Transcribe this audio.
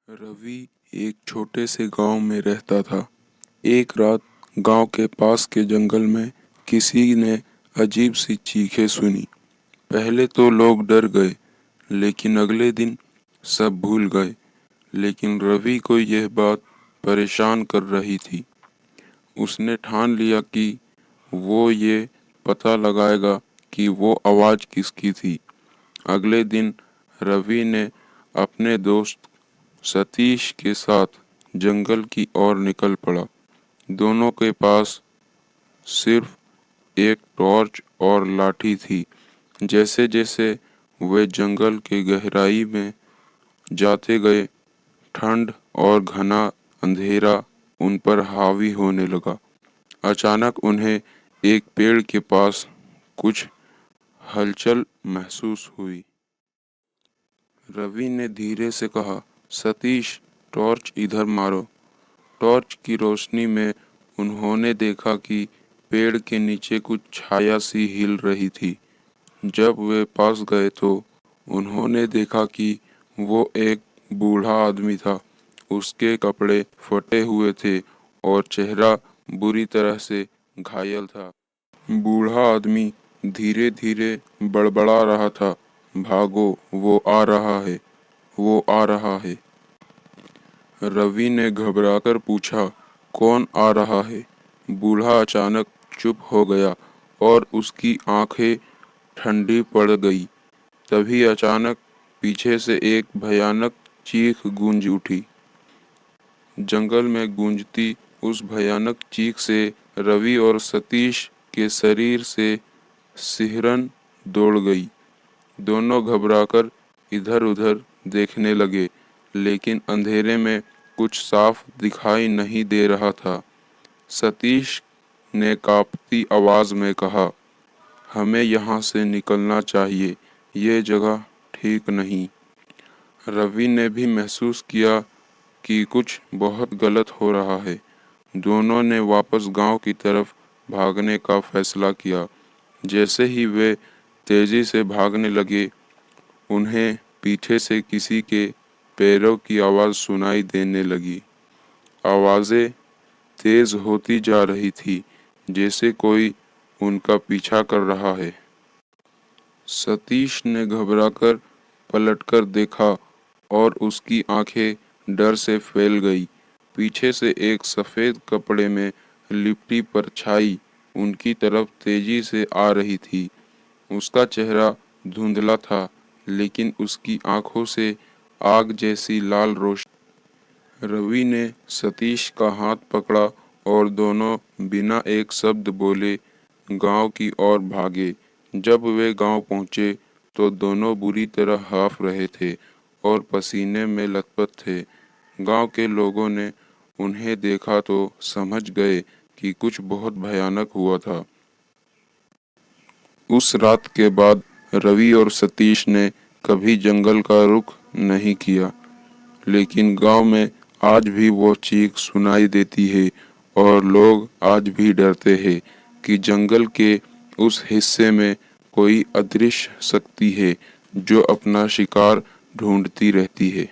रवि एक छोटे से गांव में रहता था। एक रात गांव के पास के जंगल में किसी ने अजीब सी चीखें सुनी। पहले तो लोग डर गए, लेकिन अगले दिन सब भूल गए। लेकिन रवि को यह बात परेशान कर रही थी। उसने ठान लिया कि वो ये पता लगाएगा कि वो आवाज़ किसकी थी। अगले दिन रवि ने अपने दोस्त सतीश के साथ जंगल की ओर निकल पड़ा। दोनों के पास सिर्फ एक टॉर्च और लाठी थी। जैसे जैसे वे जंगल के गहराई में जाते गए, ठंड और घना अंधेरा उन पर हावी होने लगा। अचानक उन्हें एक पेड़ के पास कुछ हलचल महसूस हुई। रवि ने धीरे से कहा, सतीश, टॉर्च इधर मारो। टॉर्च की रोशनी में उन्होंने देखा कि पेड़ के नीचे कुछ छाया सी हिल रही थी। जब वे पास गए तो उन्होंने देखा कि वो एक बूढ़ा आदमी था। उसके कपड़े फटे हुए थे और चेहरा बुरी तरह से घायल था। बूढ़ा आदमी धीरे धीरे बड़बड़ा रहा था, भागो, वो आ रहा है, वो आ रहा है। रवि ने घबराकर पूछा, कौन आ रहा है? बूढ़ा अचानक चुप हो गया और उसकी आंखें ठंडी पड़ गई। तभी अचानक पीछे से एक भयानक चीख गूंज उठी। जंगल में गूंजती उस भयानक चीख से रवि और सतीश के शरीर से सिहरन दौड़ गई। दोनों घबराकर इधर-उधर देखने लगे, लेकिन अंधेरे में कुछ साफ दिखाई नहीं दे रहा था। सतीश ने कांपती आवाज में कहा, हमें यहाँ से निकलना चाहिए, ये जगह ठीक नहीं। रवि ने भी महसूस किया कि कुछ बहुत गलत हो रहा है। दोनों ने वापस गांव की तरफ भागने का फैसला किया। जैसे ही वे तेजी से भागने लगे, उन्हें पीछे से किसी के पैरों की आवाज़ सुनाई देने लगी। आवाज़ें तेज होती जा रही थी, जैसे कोई उनका पीछा कर रहा है। सतीश ने घबराकर पलटकर देखा और उसकी आंखें डर से फैल गई। पीछे से एक सफ़ेद कपड़े में लिपटी परछाई उनकी तरफ तेजी से आ रही थी। उसका चेहरा धुंधला था, लेकिन उसकी आंखों से आग जैसी लाल रोशनी। रवि ने सतीश का हाथ पकड़ा और दोनों बिना एक शब्द बोले गांव की ओर भागे। जब वे गांव पहुंचे तो दोनों बुरी तरह हाफ रहे थे और पसीने में लथपथ थे। गांव के लोगों ने उन्हें देखा तो समझ गए कि कुछ बहुत भयानक हुआ था। उस रात के बाद रवि और सतीश ने कभी जंगल का रुख नहीं किया, लेकिन गांव में आज भी वो चीख सुनाई देती है और लोग आज भी डरते हैं कि जंगल के उस हिस्से में कोई अदृश्य शक्ति है जो अपना शिकार ढूंढती रहती है।